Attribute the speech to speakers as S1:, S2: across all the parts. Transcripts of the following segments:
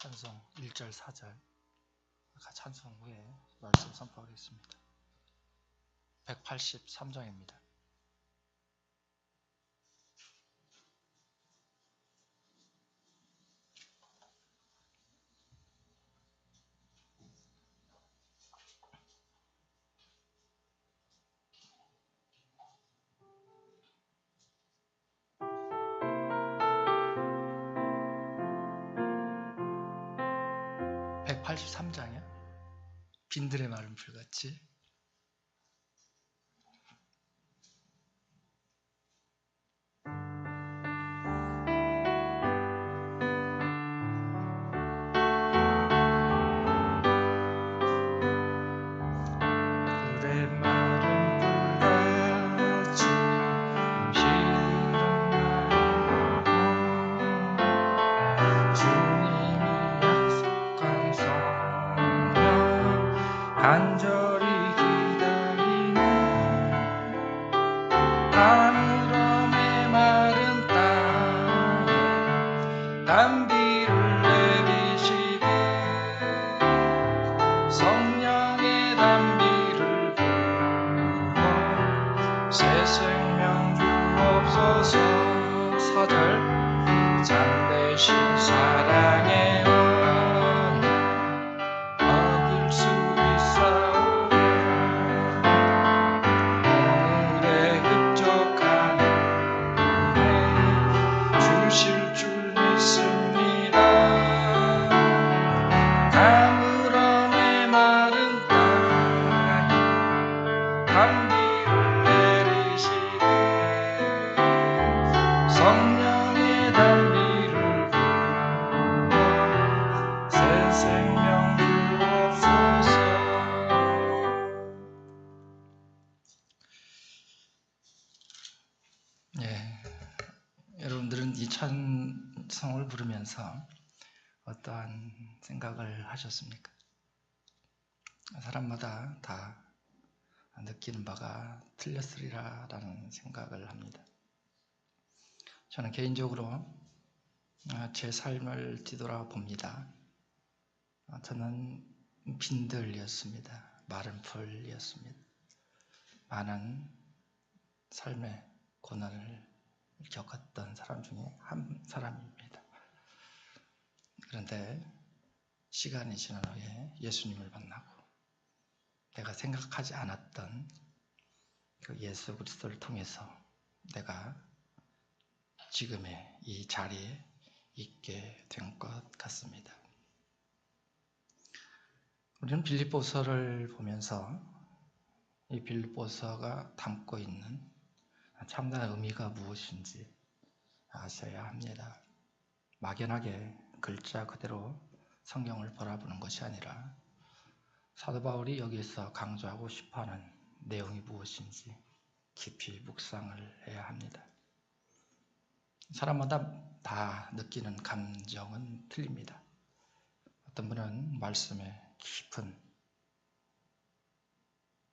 S1: 찬송 1절 4절 찬송 후에 말씀 선포하겠습니다. 183장입니다. (183장이야) 빈들의 마른 풀같이 간절히 기다리는 하늘의 메마른 땅에 단비를 내리시되 성령의 단비를 부어 새 생명 주옵소서. 4절 참되신 사랑의 성령의 단비를 부어 새 생명 주옵소서. 여러분들은 이 찬송을 부르면서 어떠한 생각을 하셨습니까? 사람마다 다 느끼는 바가 틀렸으리라라는 생각을 합니다. 저는 개인적으로 제 삶을 뒤돌아봅니다. 저는 빈들이었습니다. 마른 풀이었습니다. 많은 삶의 고난을 겪었던 사람 중에 한 사람입니다. 그런데 시간이 지난 후에 예수님을 만나고 내가 생각하지 않았던 그 예수 그리스도를 통해서 내가 지금의 이 자리에 있게 된 것 같습니다. 우리는 빌립보서를 보면서 이 빌립보서가 담고 있는 참다한 의미가 무엇인지 아셔야 합니다. 막연하게 글자 그대로 성경을 바라보는 것이 아니라 사도 바울이 여기서 강조하고 싶어하는 내용이 무엇인지 깊이 묵상을 해야 합니다. 사람마다 다 느끼는 감정은 틀립니다. 어떤 분은 말씀에 깊은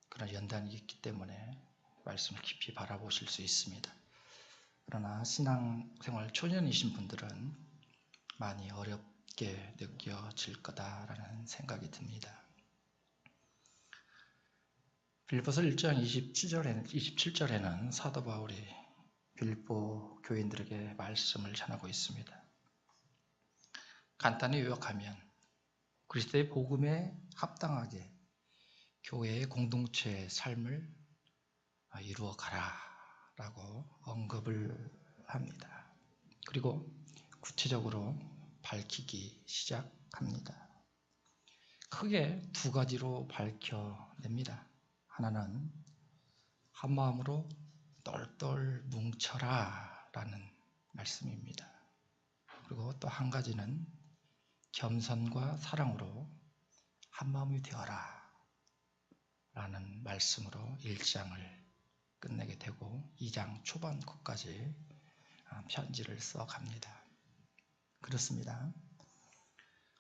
S1: 그런 연단이 있기 때문에 말씀을 깊이 바라보실 수 있습니다. 그러나 신앙생활 초년이신 분들은 많이 어렵게 느껴질 거다라는 생각이 듭니다. 빌립보서 1장 27절에는 사도 바울이 빌립보 교인들에게 말씀을 전하고 있습니다. 간단히 요약하면 그리스도의 복음에 합당하게 교회의 공동체의 삶을 이루어 가라 라고 언급을 합니다. 그리고 구체적으로 밝히기 시작합니다. 크게 두 가지로 밝혀냅니다. 하나는 한 마음으로 똘똘 뭉쳐라 라는 말씀입니다. 그리고 또 한 가지는 겸손과 사랑으로 한 마음이 되어라 라는 말씀으로 1장을 끝내게 되고 2장 초반부까지 편지를 써갑니다. 그렇습니다.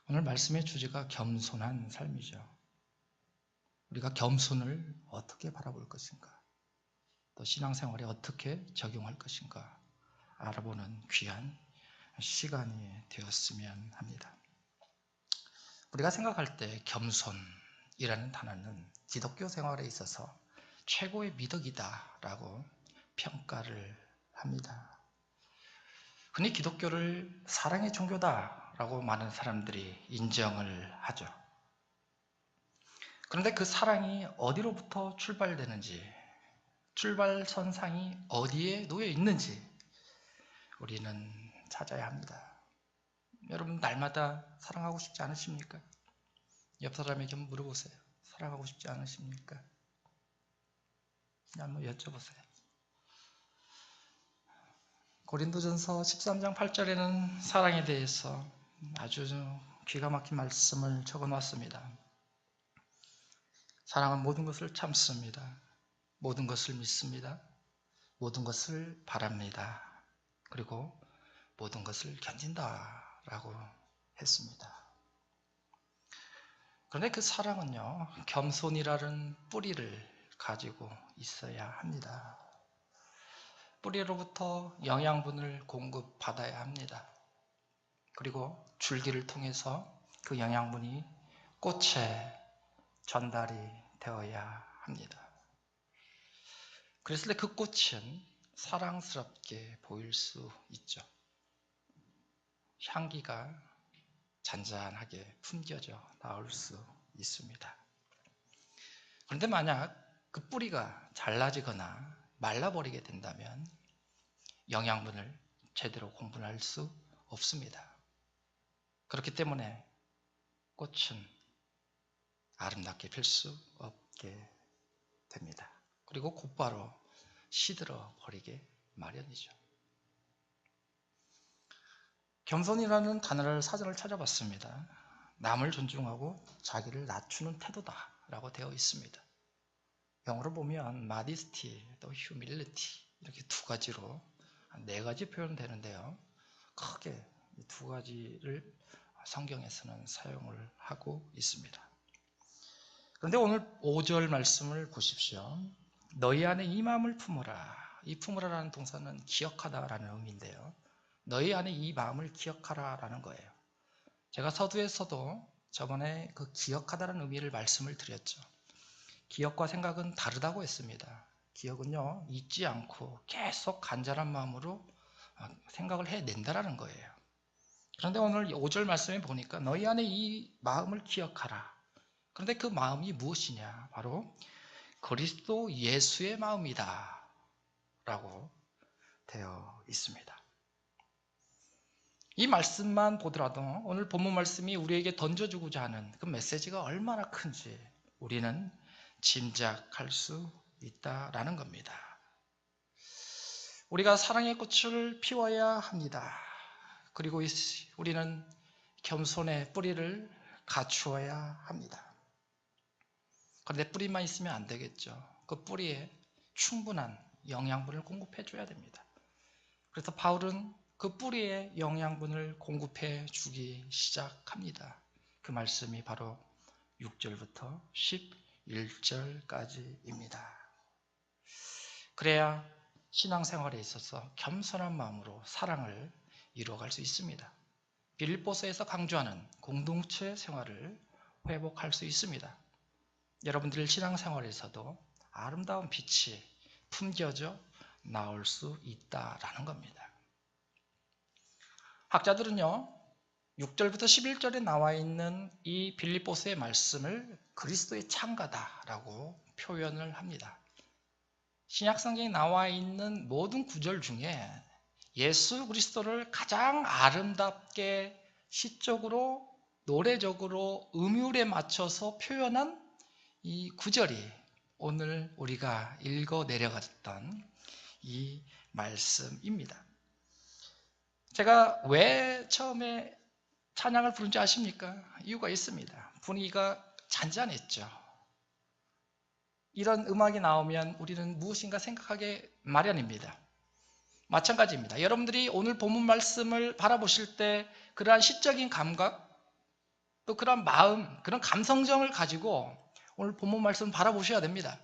S1: 오늘 말씀의 주제가 겸손한 삶이죠. 우리가 겸손을 어떻게 바라볼 것인가, 또 신앙생활에 어떻게 적용할 것인가 알아보는 귀한 시간이 되었으면 합니다. 우리가 생각할 때 겸손이라는 단어는 기독교 생활에 있어서 최고의 미덕이다라고 평가를 합니다. 흔히 기독교를 사랑의 종교다라고 많은 사람들이 인정을 하죠. 그런데 그 사랑이 어디로부터 출발되는지, 출발선상이 어디에 놓여 있는지 우리는 찾아야 합니다. 여러분, 날마다 사랑하고 싶지 않으십니까? 옆 사람에게 한번 물어보세요. 사랑하고 싶지 않으십니까? 그냥 한번 여쭤보세요. 고린도전서 13장 8절에는 사랑에 대해서 아주 기가 막힌 말씀을 적어놨습니다. 사랑은 모든 것을 참습니다. 모든 것을 믿습니다. 모든 것을 바랍니다. 그리고 모든 것을 견딘다라고 했습니다. 그런데 그 사랑은요, 겸손이라는 뿌리를 가지고 있어야 합니다. 뿌리로부터 영양분을 공급받아야 합니다. 그리고 줄기를 통해서 그 영양분이 꽃에 전달이 되어야 합니다. 그랬을 때 그 꽃은 사랑스럽게 보일 수 있죠. 향기가 잔잔하게 풍겨져 나올 수 있습니다. 그런데 만약 그 뿌리가 잘라지거나 말라버리게 된다면 영양분을 제대로 공급할 수 없습니다. 그렇기 때문에 꽃은 아름답게 필 수 없게 됩니다. 그리고 곧바로 시들어 버리게 마련이죠. 겸손이라는 단어를 사전을 찾아봤습니다. 남을 존중하고 자기를 낮추는 태도다라고 되어 있습니다. 영어로 보면 modesty 또 humility 이렇게 두 가지로 네 가지 표현되는데요. 크게 이 두 가지를 성경에서는 사용을 하고 있습니다. 그런데 오늘 5절 말씀을 보십시오. 너희 안에 이 마음을 품어라. 이 품으라라는 동사는 기억하다라는 의미인데요. 너희 안에 이 마음을 기억하라라는 거예요. 제가 서두에서도 저번에 그 기억하다라는 의미를 말씀을 드렸죠. 기억과 생각은 다르다고 했습니다. 기억은요, 잊지 않고 계속 간절한 마음으로 생각을 해낸다라는 거예요. 그런데 오늘 5절 말씀에 보니까 너희 안에 이 마음을 기억하라. 그런데 그 마음이 무엇이냐? 바로 그리스도 예수의 마음이다 라고 되어 있습니다. 이 말씀만 보더라도 오늘 본문 말씀이 우리에게 던져주고자 하는 그 메시지가 얼마나 큰지 우리는 짐작할 수 있다라는 겁니다. 우리가 사랑의 꽃을 피워야 합니다. 그리고 우리는 겸손의 뿌리를 갖추어야 합니다. 그런데 뿌리만 있으면 안 되겠죠. 그 뿌리에 충분한 영양분을 공급해 줘야 됩니다. 그래서 바울은 그 뿌리에 영양분을 공급해 주기 시작합니다. 그 말씀이 바로 6절부터 11절까지입니다. 그래야 신앙생활에 있어서 겸손한 마음으로 사랑을 이루어갈 수 있습니다. 빌립보서에서 강조하는 공동체 생활을 회복할 수 있습니다. 여러분들 신앙생활에서도 아름다운 빛이 풍겨져 나올 수 있다라는 겁니다. 학자들은요, 6절부터 11절에 나와 있는 이 빌립보서의 말씀을 그리스도의 창가다라고 표현을 합니다. 신약성경에 나와 있는 모든 구절 중에 예수 그리스도를 가장 아름답게 시적으로, 노래적으로, 음율에 맞춰서 표현한 이 구절이 오늘 우리가 읽어 내려갔던 이 말씀입니다. 제가 왜 처음에 찬양을 부른지 아십니까? 이유가 있습니다. 분위기가 잔잔했죠. 이런 음악이 나오면 우리는 무엇인가 생각하게 마련입니다. 마찬가지입니다. 여러분들이 오늘 본문 말씀을 바라보실 때 그러한 시적인 감각, 또 그런 마음, 그런 감성정을 가지고 오늘 본문 말씀을 바라보셔야 됩니다.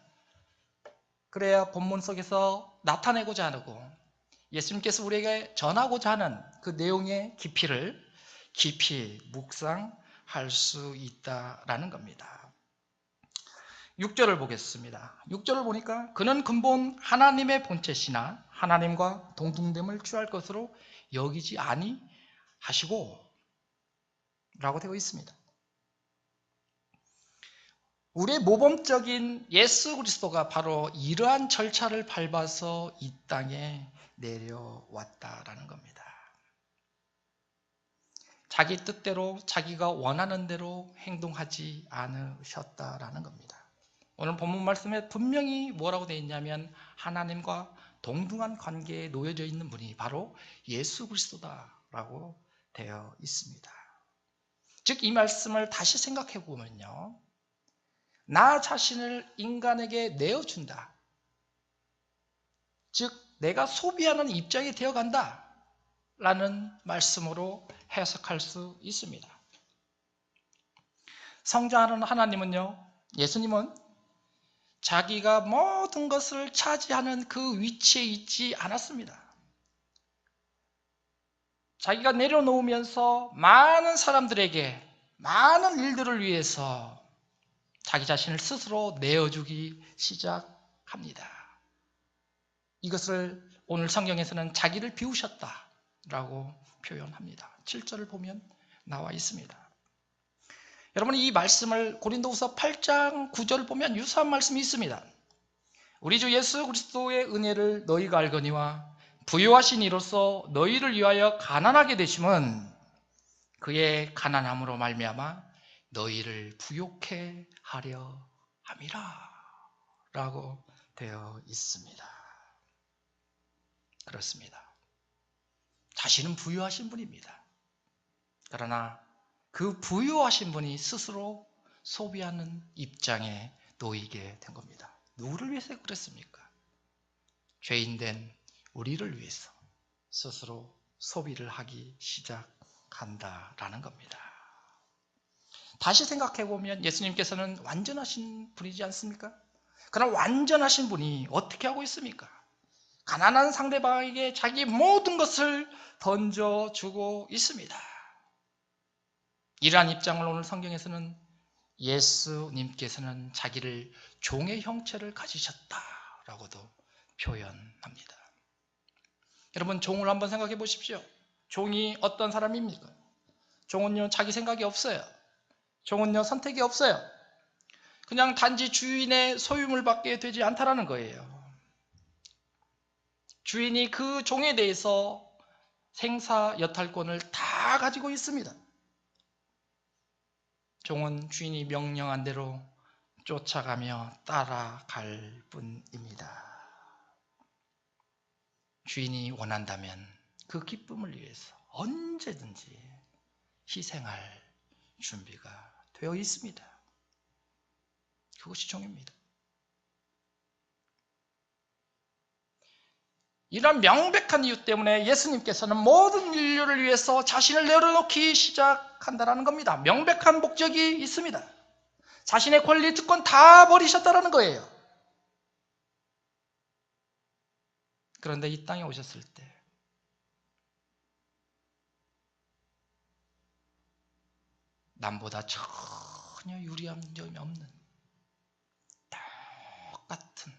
S1: 그래야 본문 속에서 나타내고자 하고 예수님께서 우리에게 전하고자 하는 그 내용의 깊이를 깊이 묵상하실 할 수 있다라는 겁니다. 6절을 보겠습니다. 6절을 보니까 그는 근본 하나님의 본체시나 하나님과 동등됨을 취할 것으로 여기지 아니하시고 라고 되어 있습니다. 우리의 모범적인 예수 그리스도가 바로 이러한 절차를 밟아서 이 땅에 내려왔다라는 겁니다. 자기 뜻대로 자기가 원하는 대로 행동하지 않으셨다라는 겁니다. 오늘 본문 말씀에 분명히 뭐라고 되어 있냐면 하나님과 동등한 관계에 놓여져 있는 분이 바로 예수 그리스도다라고 되어 있습니다. 즉 이 말씀을 다시 생각해 보면요, 나 자신을 인간에게 내어준다. 즉 내가 소비하는 입장이 되어간다 라는 말씀으로 해석할 수 있습니다. 성장하는 하나님은요, 예수님은 자기가 모든 것을 차지하는 그 위치에 있지 않았습니다. 자기가 내려놓으면서 많은 사람들에게 많은 일들을 위해서 자기 자신을 스스로 내어주기 시작합니다. 이것을 오늘 성경에서는 자기를 비우셨다라고 표현합니다. 7절을 보면 나와 있습니다. 여러분, 이 말씀을 고린도후서 8장 9절을 보면 유사한 말씀이 있습니다. 우리 주 예수 그리스도의 은혜를 너희가 알거니와 부요하신 이로써 너희를 위하여 가난하게 되심은 그의 가난함으로 말미암아 너희를 부요케 하려 함이라 라고 되어 있습니다. 그렇습니다. 자신은 부유하신 분입니다. 그러나 그 부유하신 분이 스스로 소비하는 입장에 놓이게 된 겁니다. 누구를 위해서 그랬습니까? 죄인된 우리를 위해서 스스로 소비를 하기 시작한다라는 겁니다. 다시 생각해보면 예수님께서는 완전하신 분이지 않습니까? 그러나 완전하신 분이 어떻게 하고 있습니까? 가난한 상대방에게 자기 모든 것을 던져주고 있습니다. 이러한 입장을 오늘 성경에서는 예수님께서는 자기를 종의 형체를 가지셨다라고도 표현합니다. 여러분, 종을 한번 생각해 보십시오. 종이 어떤 사람입니까? 종은요, 자기 생각이 없어요. 종은요, 선택이 없어요. 그냥 단지 주인의 소유물 밖에 되지 않다라는 거예요. 주인이 그 종에 대해서 생사 여탈권을 다 가지고 있습니다. 종은 주인이 명령한 대로 쫓아가며 따라갈 뿐입니다. 주인이 원한다면 그 기쁨을 위해서 언제든지 희생할 준비가 되어 있습니다. 그것이 종입니다. 이런 명백한 이유 때문에 예수님께서는 모든 인류를 위해서 자신을 내려놓기 시작한다는 겁니다. 명백한 목적이 있습니다. 자신의 권리, 특권 다 버리셨다는 거예요. 그런데 이 땅에 오셨을 때 남보다 전혀 유리한 점이 없는 똑같은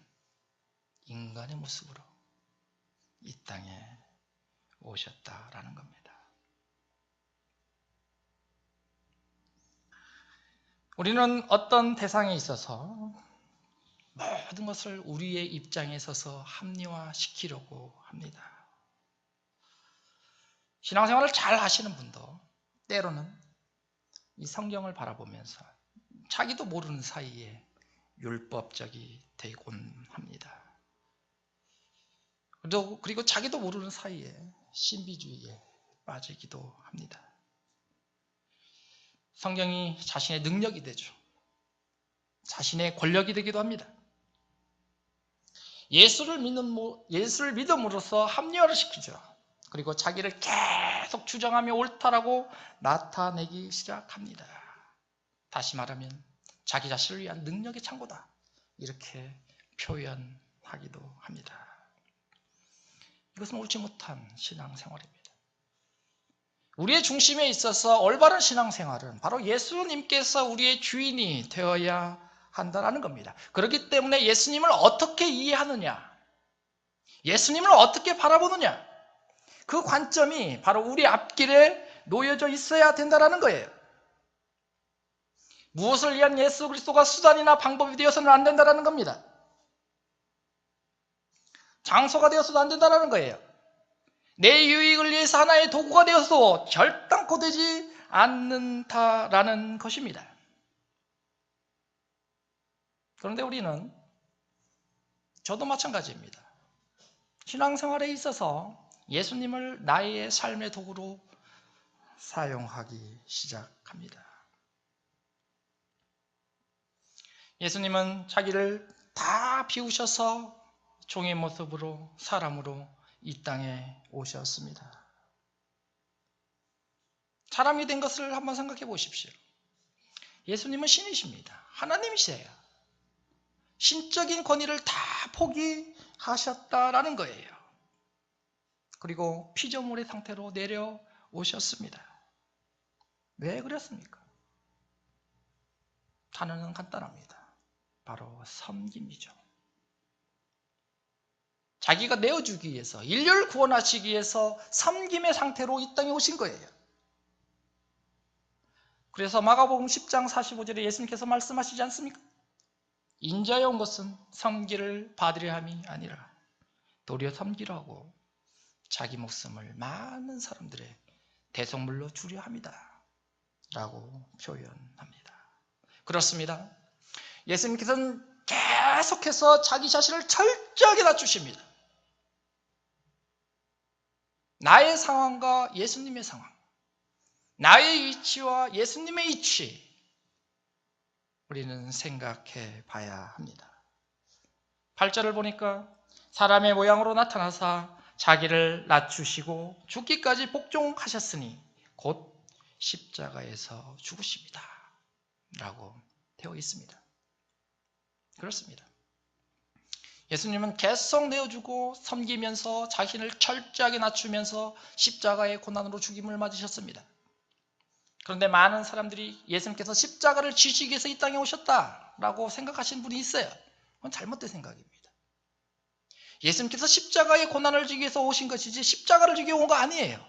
S1: 인간의 모습으로 이 땅에 오셨다라는 겁니다. 우리는 어떤 대상에 있어서 모든 것을 우리의 입장에 서서 합리화시키려고 합니다. 신앙생활을 잘 하시는 분도 때로는 이 성경을 바라보면서 자기도 모르는 사이에 율법적이 되곤 합니다. 그리고 자기도 모르는 사이에 신비주의에 빠지기도 합니다. 성경이 자신의 능력이 되죠. 자신의 권력이 되기도 합니다. 예수를 믿음으로써 합리화를 시키죠. 그리고 자기를 계속 주장하며 옳다라고 나타내기 시작합니다. 다시 말하면 자기 자신을 위한 능력의 창고다, 이렇게 표현하기도 합니다. 이것은 옳지 못한 신앙생활입니다. 우리의 중심에 있어서 올바른 신앙생활은 바로 예수님께서 우리의 주인이 되어야 한다는 겁니다. 그렇기 때문에 예수님을 어떻게 이해하느냐, 예수님을 어떻게 바라보느냐, 그 관점이 바로 우리 앞길에 놓여져 있어야 된다는 거예요. 무엇을 위한 예수 그리스도가 수단이나 방법이 되어서는 안 된다는 겁니다. 장소가 되어서도 안 된다는 거예요. 내 유익을 위해서 하나의 도구가 되어서 결단코 되지 않는다라는 것입니다. 그런데 우리는, 저도 마찬가지입니다. 신앙생활에 있어서 예수님을 나의 삶의 도구로 사용하기 시작합니다. 예수님은 자기를 다 비우셔서 종의 모습으로, 사람으로 이 땅에 오셨습니다. 사람이 된 것을 한번 생각해 보십시오. 예수님은 신이십니다. 하나님이세요. 신적인 권위를 다 포기하셨다라는 거예요. 그리고 피조물의 상태로 내려오셨습니다. 왜 그랬습니까? 단어는 간단합니다. 바로 섬김이죠. 자기가 내어주기 위해서, 인류를 구원하시기 위해서 섬김의 상태로 이 땅에 오신 거예요. 그래서 마가복음 10장 45절에 예수님께서 말씀하시지 않습니까? 인자에 온 것은 섬기를 받으려 함이 아니라 도리어 섬기라고 자기 목숨을 많은 사람들의 대속물로 주려 함이다 라고 표현합니다. 그렇습니다. 예수님께서는 계속해서 자기 자신을 철저하게 낮추십니다. 나의 상황과 예수님의 상황, 나의 위치와 예수님의 위치, 우리는 생각해 봐야 합니다. 8절을 보니까 사람의 모양으로 나타나사 자기를 낮추시고 죽기까지 복종하셨으니 곧 십자가에서 죽으십니다 라고 되어 있습니다. 그렇습니다. 예수님은 계속 내어주고 섬기면서 자신을 철저하게 낮추면서 십자가의 고난으로 죽임을 맞으셨습니다. 그런데 많은 사람들이 예수님께서 십자가를 지시기 위해서 이 땅에 오셨다라고 생각하시는 분이 있어요. 그건 잘못된 생각입니다. 예수님께서 십자가의 고난을 지기 위해서 오신 것이지 십자가를 지기 위해 온 거 아니에요.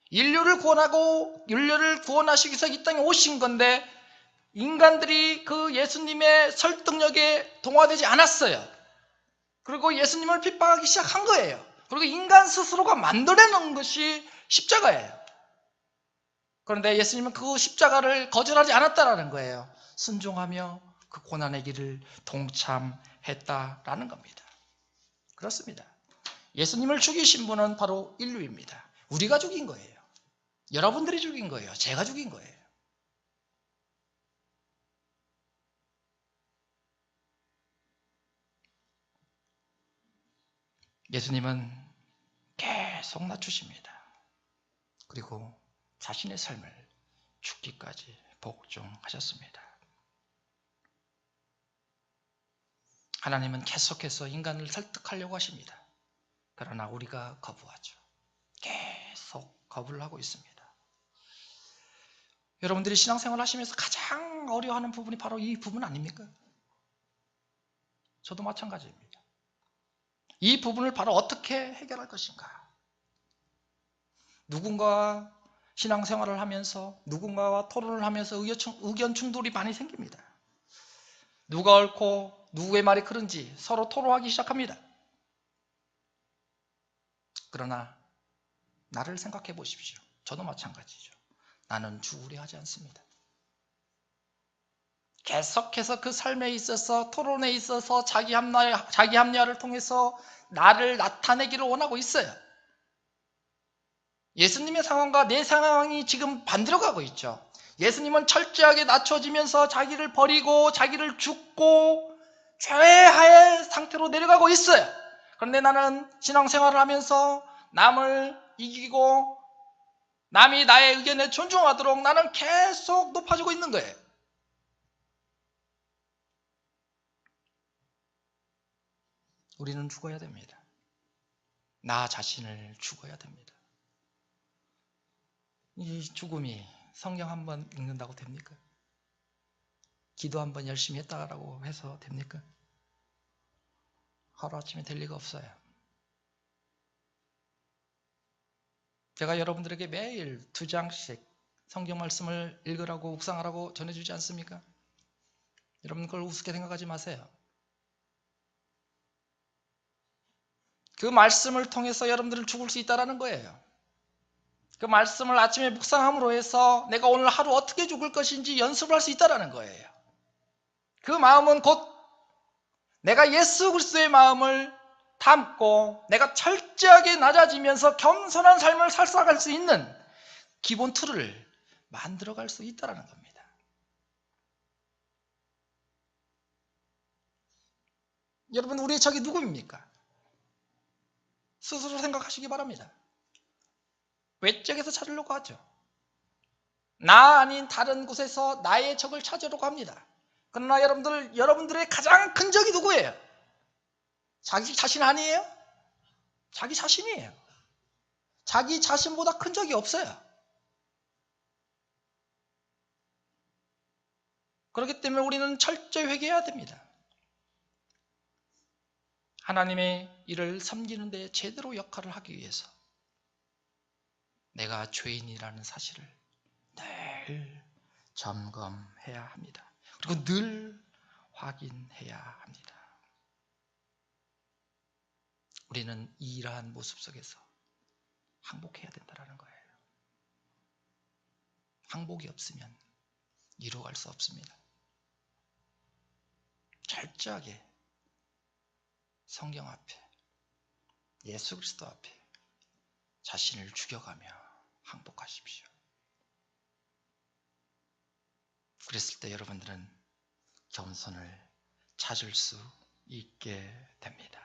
S1: 인류를 구원하고 인류를 구원하시기 위해서 이 땅에 오신 건데 인간들이 그 예수님의 설득력에 동화되지 않았어요. 그리고 예수님을 핍박하기 시작한 거예요. 그리고 인간 스스로가 만들어내는 것이 십자가예요. 그런데 예수님은 그 십자가를 거절하지 않았다라는 거예요. 순종하며 그 고난의 길을 동참했다라는 겁니다. 그렇습니다. 예수님을 죽이신 분은 바로 인류입니다. 우리가 죽인 거예요. 여러분들이 죽인 거예요. 제가 죽인 거예요. 예수님은 계속 낮추십니다. 그리고 자신의 삶을 죽기까지 복종하셨습니다. 하나님은 계속해서 인간을 설득하려고 하십니다. 그러나 우리가 거부하죠. 계속 거부를 하고 있습니다. 여러분들이 신앙생활 하시면서 가장 어려워하는 부분이 바로 이 부분 아닙니까? 저도 마찬가지입니다. 이 부분을 바로 어떻게 해결할 것인가? 누군가와 신앙생활을 하면서 누군가와 토론을 하면서 의견 충돌이 많이 생깁니다. 누가 옳고 누구의 말이 그런지 서로 토론하기 시작합니다. 그러나 나를 생각해 보십시오. 저도 마찬가지죠. 나는 주울해하지 않습니다. 계속해서 그 삶에 있어서 토론에 있어서 자기 합리화를 통해서 나를 나타내기를 원하고 있어요. 예수님의 상황과 내 상황이 지금 반대로 가고 있죠. 예수님은 철저하게 낮춰지면서 자기를 버리고 자기를 죽고 최하의 상태로 내려가고 있어요. 그런데 나는 신앙생활을 하면서 남을 이기고 남이 나의 의견에 존중하도록 나는 계속 높아지고 있는 거예요. 우리는 죽어야 됩니다. 나 자신을 죽어야 됩니다. 이 죽음이 성경 한 번 읽는다고 됩니까? 기도 한 번 열심히 했다고 해서 됩니까? 하루아침에 될 리가 없어요. 제가 여러분들에게 매일 2장씩 성경 말씀을 읽으라고 묵상하라고 전해주지 않습니까? 여러분 그걸 우습게 생각하지 마세요. 그 말씀을 통해서 여러분들은 죽을 수 있다는 거예요. 그 말씀을 아침에 묵상함으로 해서 내가 오늘 하루 어떻게 죽을 것인지 연습을 할 수 있다는 거예요. 그 마음은 곧 내가 예수 그리스도의 마음을 담고 내가 철저하게 낮아지면서 겸손한 삶을 살아갈 수 있는 기본 틀을 만들어갈 수 있다는 겁니다. 여러분 우리의 적이 누구입니까? 스스로 생각하시기 바랍니다. 외적에서 찾으려고 하죠. 나 아닌 다른 곳에서 나의 적을 찾으려고 합니다. 그러나 여러분들의 가장 큰 적이 누구예요? 자기 자신 아니에요? 자기 자신이에요. 자기 자신보다 큰 적이 없어요. 그렇기 때문에 우리는 철저히 회개해야 됩니다. 하나님의 일을 섬기는 데 제대로 역할을 하기 위해서 내가 죄인이라는 사실을 늘 점검해야 합니다. 그리고 늘 확인해야 합니다. 우리는 이러한 모습 속에서 항복해야 된다는 거예요. 항복이 없으면 이루어갈 수 없습니다. 철저하게 성경 앞에 예수 그리스도 앞에 자신을 죽여가며 항복하십시오. 그랬을 때 여러분들은 겸손을 찾을 수 있게 됩니다.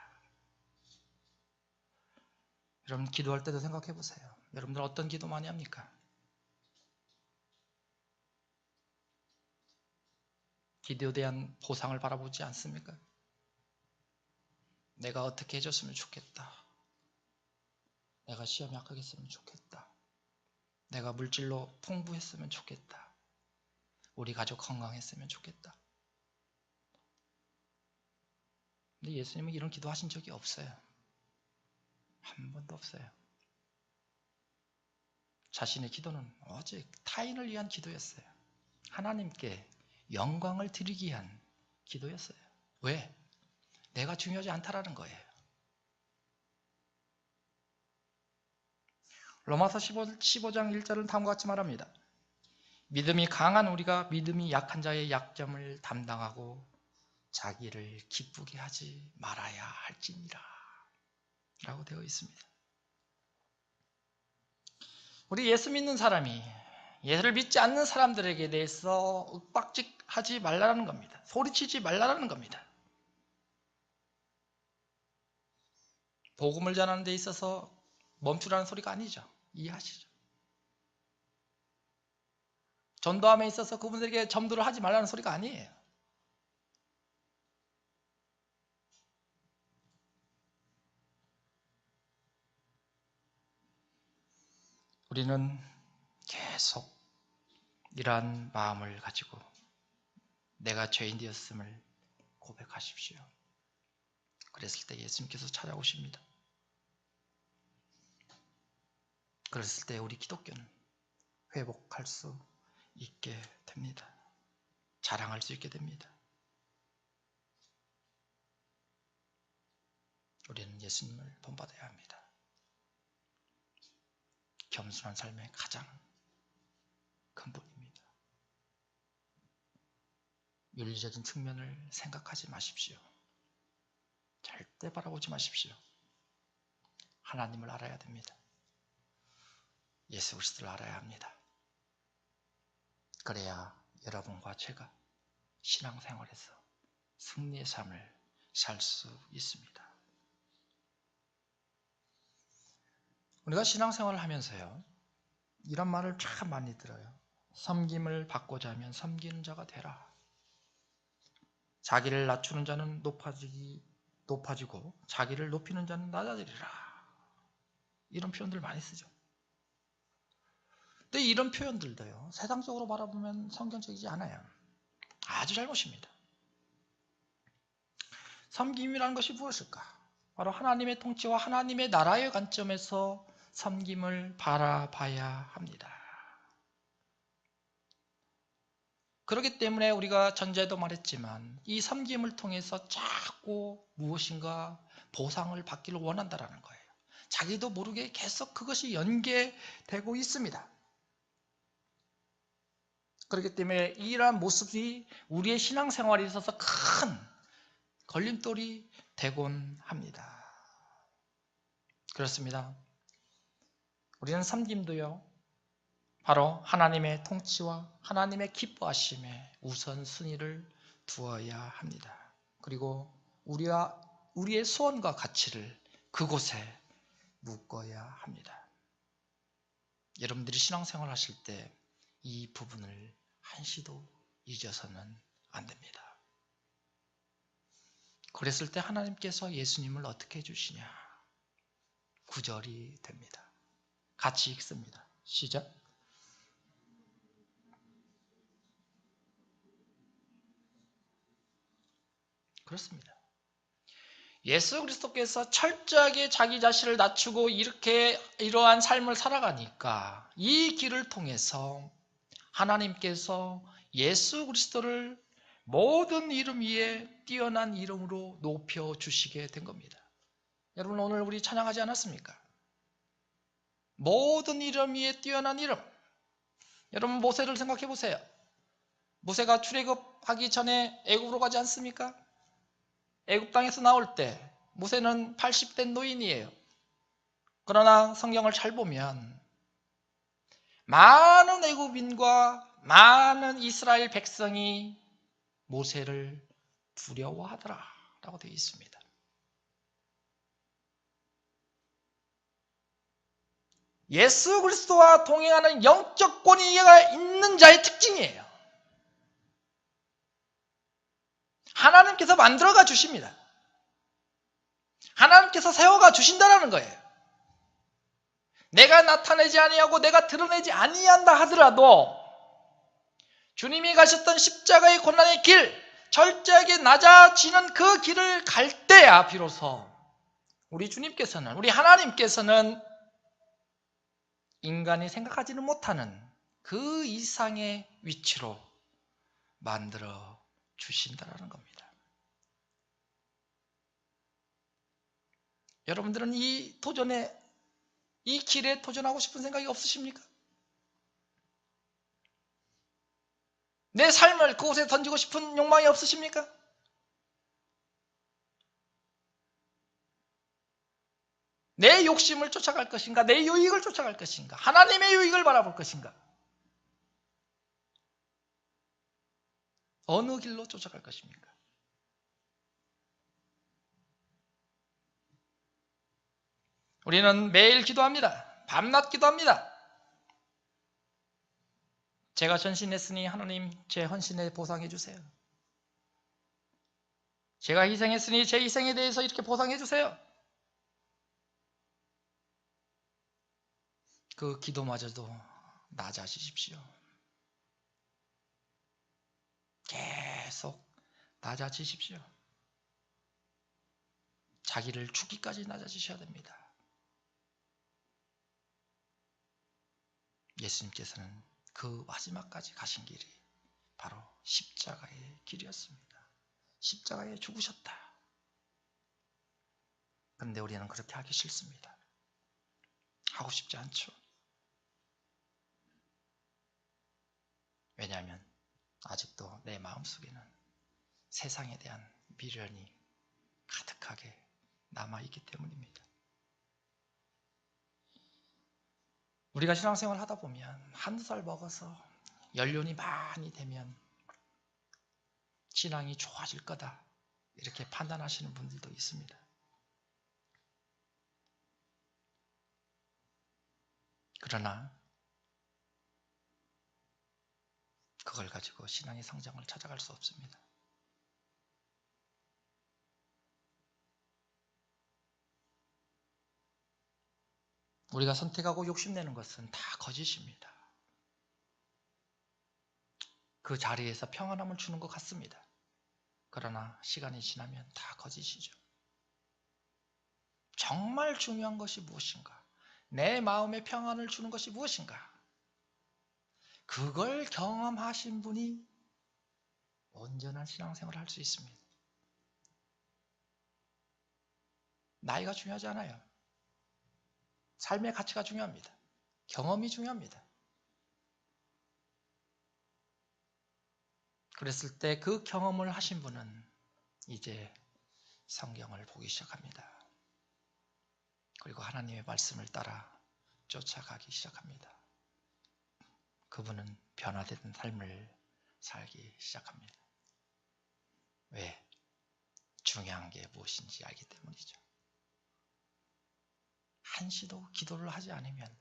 S1: 여러분 기도할 때도 생각해 보세요. 여러분들 어떤 기도 많이 합니까? 기도에 대한 보상을 바라보지 않습니까? 내가 어떻게 해줬으면 좋겠다. 내가 시험에 합격했으면 좋겠다. 내가 물질로 풍부했으면 좋겠다. 우리 가족 건강했으면 좋겠다. 근데 예수님은 이런 기도 하신 적이 없어요. 한 번도 없어요. 자신의 기도는 오직 타인을 위한 기도였어요. 하나님께 영광을 드리기 위한 기도였어요. 왜? 내가 중요하지 않다라는 거예요. 로마서 15장 1절은 다음과 같이 말합니다. 믿음이 강한 우리가 믿음이 약한 자의 약점을 담당하고 자기를 기쁘게 하지 말아야 할지니라 라고 되어 있습니다. 우리 예수 믿는 사람이 예수를 믿지 않는 사람들에게 대해서 윽박직하지 말라는 겁니다. 소리치지 말라는 겁니다. 복음을 전하는 데 있어서 멈추라는 소리가 아니죠. 이해하시죠? 전도함에 있어서 그분들에게 점도를 하지 말라는 소리가 아니에요. 우리는 계속 이러한 마음을 가지고 내가 죄인 되었음을 고백하십시오. 그랬을 때 예수님께서 찾아오십니다. 그랬을 때 우리 기독교는 회복할 수 있게 됩니다. 자랑할 수 있게 됩니다. 우리는 예수님을 본받아야 합니다. 겸손한 삶의 가장 근본입니다. 윤리적인 측면을 생각하지 마십시오. 절대 바라보지 마십시오. 하나님을 알아야 됩니다. 예수 그리스도를 알아야 합니다. 그래야 여러분과 제가 신앙생활에서 승리의 삶을 살 수 있습니다. 우리가 신앙생활을 하면서요, 이런 말을 참 많이 들어요. 섬김을 받고자 하면 섬기는 자가 되라. 자기를 낮추는 자는 높아지고 자기를 높이는 자는 낮아지리라. 이런 표현들 많이 쓰죠. 근데 이런 표현들도요, 세상적으로 바라보면 성경적이지 않아요. 아주 잘못입니다. 섬김이라는 것이 무엇일까? 바로 하나님의 통치와 하나님의 나라의 관점에서 섬김을 바라봐야 합니다. 그렇기 때문에 우리가 전제도 말했지만 이 섬김을 통해서 자꾸 무엇인가 보상을 받기를 원한다는 거예요. 자기도 모르게 계속 그것이 연계되고 있습니다. 그렇기 때문에 이러한 모습이 우리의 신앙생활에 있어서 큰 걸림돌이 되곤 합니다. 그렇습니다. 우리는 섬김도요, 바로 하나님의 통치와 하나님의 기뻐하심에 우선순위를 두어야 합니다. 그리고 우리의 소원과 가치를 그곳에 묶어야 합니다. 여러분들이 신앙생활 하실 때 이 부분을 한시도 잊어서는 안 됩니다. 그랬을 때 하나님께서 예수님을 어떻게 해주시냐? 9절이 됩니다. 같이 읽습니다. 시작. 그렇습니다. 예수 그리스도께서 철저하게 자기 자신을 낮추고 이러한 삶을 살아가니까 이 길을 통해서 하나님께서 예수 그리스도를 모든 이름 위에 뛰어난 이름으로 높여주시게 된 겁니다. 여러분, 오늘 우리 찬양하지 않았습니까? 모든 이름 위에 뛰어난 이름. 여러분, 모세를 생각해 보세요. 모세가 출애굽하기 전에 애굽으로 가지 않습니까? 애굽 땅에서 나올 때 모세는 80대 노인이에요. 그러나 성경을 잘 보면 많은 애굽인과 많은 이스라엘 백성이 모세를 두려워하더라 라고 되어 있습니다. 예수 그리스도와 동행하는 영적 권위가 있는 자의 특징이에요. 하나님께서 만들어가 주십니다. 하나님께서 세워가 주신다는 거예요. 내가 나타내지 아니하고 내가 드러내지 아니한다 하더라도 주님이 가셨던 십자가의 고난의 길, 철저하게 낮아지는 그 길을 갈 때야 비로소 우리 주님께서는, 우리 하나님께서는 인간이 생각하지는 못하는 그 이상의 위치로 만들어 주신다는 겁니다. 여러분들은 이 길에 도전하고 싶은 생각이 없으십니까? 내 삶을 그곳에 던지고 싶은 욕망이 없으십니까? 내 욕심을 쫓아갈 것인가? 내 유익을 쫓아갈 것인가? 하나님의 유익을 바라볼 것인가? 어느 길로 쫓아갈 것입니까? 우리는 매일 기도합니다. 밤낮 기도합니다. 제가 전신했으니 하나님 제 헌신에 보상해 주세요. 제가 희생했으니 제 희생에 대해서 이렇게 보상해 주세요. 그 기도마저도 낮아지십시오. 계속 낮아지십시오. 자기를 죽기까지 낮아지셔야 됩니다. 예수님께서는 그 마지막까지 가신 길이 바로 십자가의 길이었습니다. 십자가에 죽으셨다. 그런데 우리는 그렇게 하기 싫습니다. 하고 싶지 않죠. 왜냐하면 아직도 내 마음속에는 세상에 대한 미련이 가득하게 남아있기 때문입니다. 우리가 신앙생활을 하다 보면 한두 살 먹어서 연륜이 많이 되면 신앙이 좋아질 거다 이렇게 판단하시는 분들도 있습니다. 그러나 그걸 가지고 신앙의 성장을 찾아갈 수 없습니다. 우리가 선택하고 욕심내는 것은 다 거짓입니다. 그 자리에서 평안함을 주는 것 같습니다. 그러나 시간이 지나면 다 거짓이죠. 정말 중요한 것이 무엇인가? 내 마음에 평안을 주는 것이 무엇인가? 그걸 경험하신 분이 온전한 신앙생활을 할 수 있습니다. 나이가 중요하지 않아요. 삶의 가치가 중요합니다. 경험이 중요합니다. 그랬을 때 그 경험을 하신 분은 이제 성경을 보기 시작합니다. 그리고 하나님의 말씀을 따라 쫓아가기 시작합니다. 그분은 변화된 삶을 살기 시작합니다. 왜? 중요한 게 무엇인지 알기 때문이죠. 한시도 기도를 하지 않으면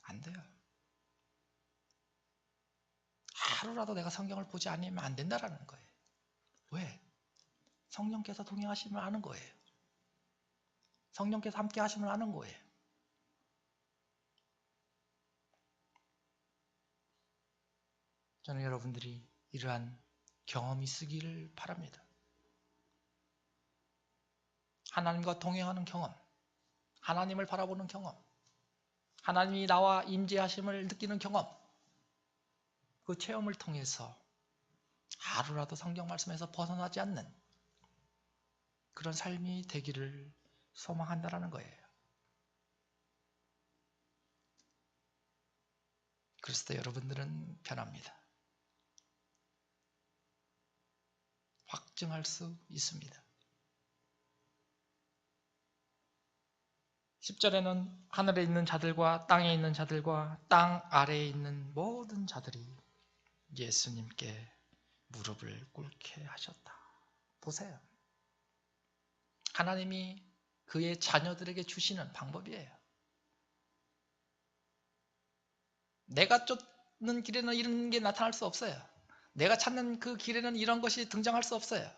S1: 안 돼요. 하루라도 내가 성경을 보지 않으면 안 된다라는 거예요. 왜? 성령께서 동행하시면 아는 거예요. 성령께서 함께 하시면 아는 거예요. 저는 여러분들이 이러한 경험이 있기를 바랍니다. 하나님과 동행하는 경험, 하나님을 바라보는 경험, 하나님이 나와 임재하심을 느끼는 경험, 그 체험을 통해서 하루라도 성경 말씀에서 벗어나지 않는 그런 삶이 되기를 소망한다는 거예요. 그랬을 때 여러분들은 변합니다. 확증할 수 있습니다. 10절에는 하늘에 있는 자들과 땅에 있는 자들과 땅 아래에 있는 모든 자들이 예수님께 무릎을 꿇게 하셨다. 보세요. 하나님이 그의 자녀들에게 주시는 방법이에요. 내가 쫓는 길에는 이런 게 나타날 수 없어요. 내가 찾는 그 길에는 이런 것이 등장할 수 없어요.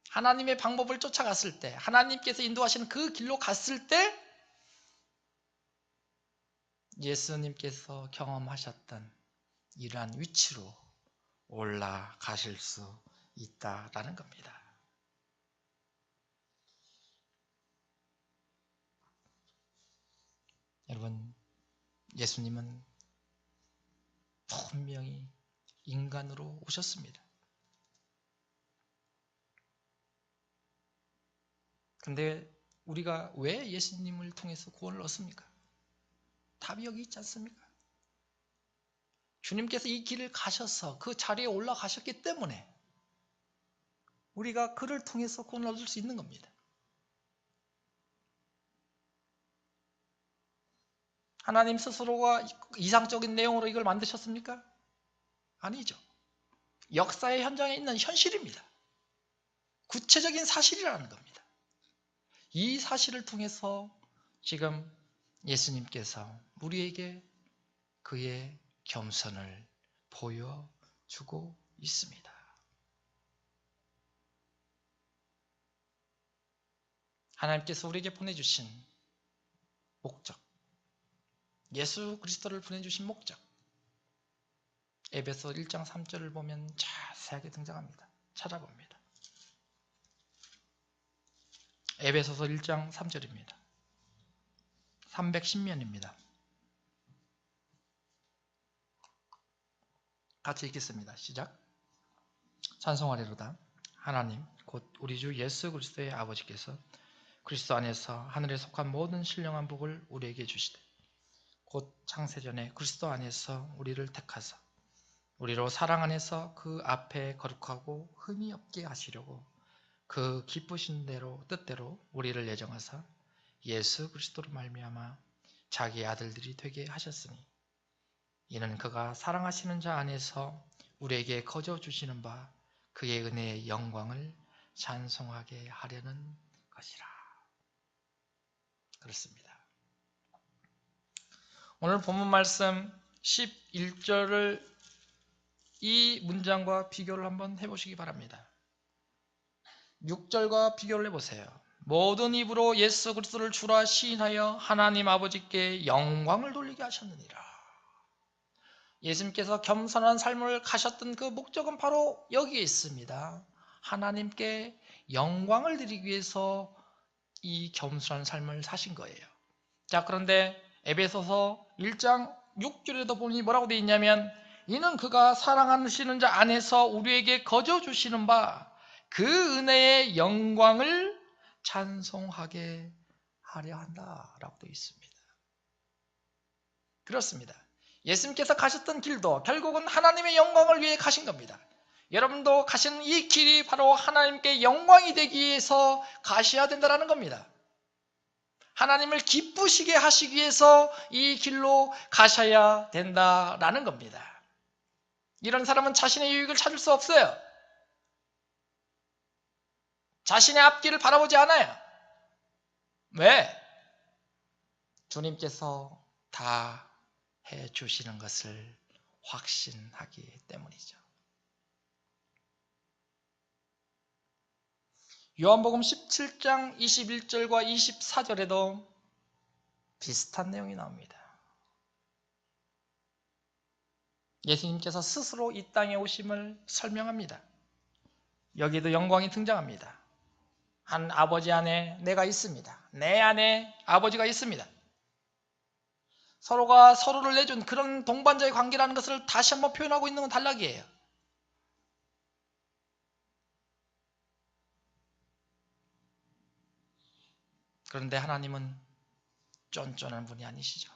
S1: 하나님의 방법을 쫓아갔을 때, 하나님께서 인도하시는 그 길로 갔을 때 예수님께서 경험하셨던 이러한 위치로 올라가실 수 있다라는 겁니다. 여러분, 예수님은 분명히 인간으로 오셨습니다. 근데 우리가 왜 예수님을 통해서 구원을 얻습니까? 답이 여기 있지 않습니까? 주님께서 이 길을 가셔서 그 자리에 올라가셨기 때문에 우리가 그를 통해서 구원을 얻을 수 있는 겁니다. 하나님 스스로가 이상적인 내용으로 이걸 만드셨습니까? 아니죠. 역사의 현장에 있는 현실입니다. 구체적인 사실이라는 겁니다. 이 사실을 통해서 지금 예수님께서 우리에게 그의 겸손을 보여주고 있습니다. 하나님께서 우리에게 보내주신 목적, 예수 그리스도를 보내주신 목적, 에베소 1장 3절을 보면 자세하게 등장합니다. 찾아봅니다. 에베소서 1장 3절입니다. 310면입니다. 같이 읽겠습니다. 시작. 찬송하리로다. 하나님 곧 우리 주 예수 그리스도의 아버지께서 그리스도 안에서 하늘에 속한 모든 신령한 복을 우리에게 주시되 곧 창세전에 그리스도 안에서 우리를 택하사 우리로 사랑 안에서 그 앞에 거룩하고 흠이 없게 하시려고 그 기쁘신 대로 뜻대로 우리를 예정하사 예수 그리스도로 말미암아 자기의 아들들이 되게 하셨으니 이는 그가 사랑하시는 자 안에서 우리에게 거저 주시는 바 그의 은혜의 영광을 찬송하게 하려는 것이라. 그렇습니다. 오늘 본문 말씀 11절을 이 문장과 비교를 한번 해보시기 바랍니다. 6절과 비교를 해보세요. 모든 입으로 예수 그리스도를 주라 시인하여 하나님 아버지께 영광을 돌리게 하셨느니라. 예수님께서 겸손한 삶을 가셨던 그 목적은 바로 여기에 있습니다. 하나님께 영광을 드리기 위해서 이 겸손한 삶을 사신 거예요. 자, 그런데 에베소서 1장 6절에도 보니 뭐라고 되어 있냐면, 이는 그가 사랑하시는 자 안에서 우리에게 거저 주시는 바 그 은혜의 영광을 찬송하게 하려 한다라고 되어 있습니다. 그렇습니다. 예수님께서 가셨던 길도 결국은 하나님의 영광을 위해 가신 겁니다. 여러분도 가시는 이 길이 바로 하나님께 영광이 되기 위해서 가셔야 된다는 겁니다. 하나님을 기쁘시게 하시기 위해서 이 길로 가셔야 된다라는 겁니다. 이런 사람은 자신의 유익을 찾을 수 없어요. 자신의 앞길을 바라보지 않아요. 왜? 주님께서 다 해주시는 것을 확신하기 때문이죠. 요한복음 17장 21절과 24절에도 비슷한 내용이 나옵니다. 예수님께서 스스로 이 땅에 오심을 설명합니다. 여기에도 영광이 등장합니다. 한 아버지 안에 내가 있습니다. 내 안에 아버지가 있습니다. 서로가 서로를 내준 그런 동반자의 관계라는 것을 다시 한번 표현하고 있는 건 단락이에요. 그런데 하나님은 쫀쫀한 분이 아니시죠.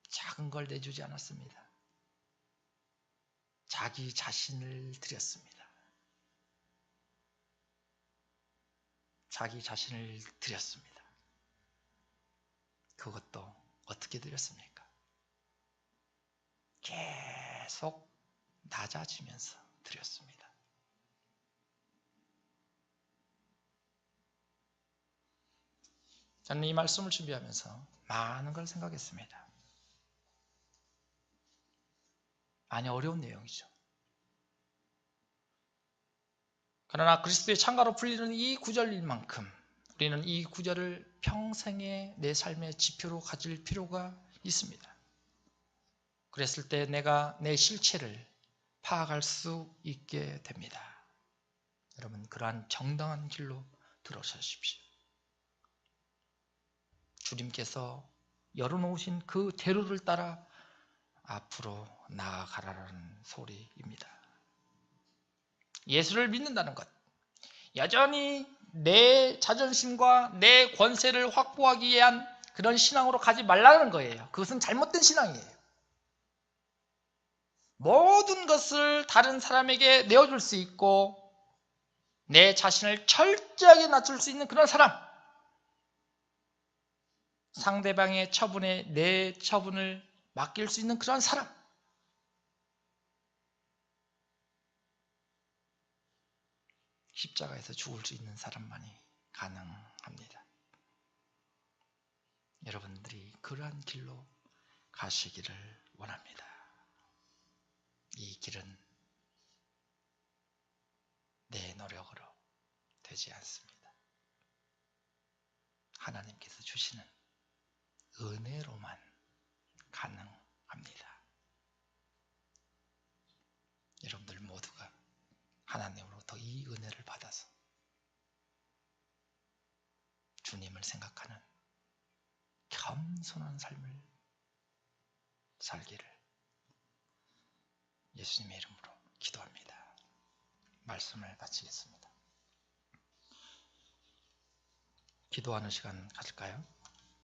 S1: 작은 걸 내주지 않았습니다. 자기 자신을 드렸습니다. 자기 자신을 드렸습니다. 그것도 어떻게 드렸습니까? 계속 낮아지면서 드렸습니다. 저는 이 말씀을 준비하면서 많은 걸 생각했습니다. 많이 어려운 내용이죠. 그러나 그리스도의 창가로 풀리는 이 구절인 만큼 우리는 이 구절을 평생의 내 삶의 지표로 가질 필요가 있습니다. 그랬을 때 내가 내 실체를 파악할 수 있게 됩니다. 여러분, 그러한 정당한 길로 들어서십시오. 주님께서 열어놓으신 그 대로를 따라 앞으로 나아가라는 소리입니다. 예수를 믿는다는 것, 여전히 내 자존심과 내 권세를 확보하기 위한 그런 신앙으로 가지 말라는 거예요. 그것은 잘못된 신앙이에요. 모든 것을 다른 사람에게 내어줄 수 있고 내 자신을 철저하게 낮출 수 있는 그런 사람, 상대방의 처분에 내 처분을 맡길 수 있는 그런 사람, 십자가에서 죽을 수 있는 사람만이 가능합니다. 여러분들이 그러한 길로 가시기를 원합니다. 이 길은 내 노력으로 되지 않습니다. 하나님께서 주시는 은혜로만 가능합니다. 여러분들 모두가 하나님으로부터 이 은혜를 받아서 주님을 생각하는 겸손한 삶을 살기를 예수님의 이름으로 기도합니다. 말씀을 마치겠습니다. 기도하는 시간 가질까요?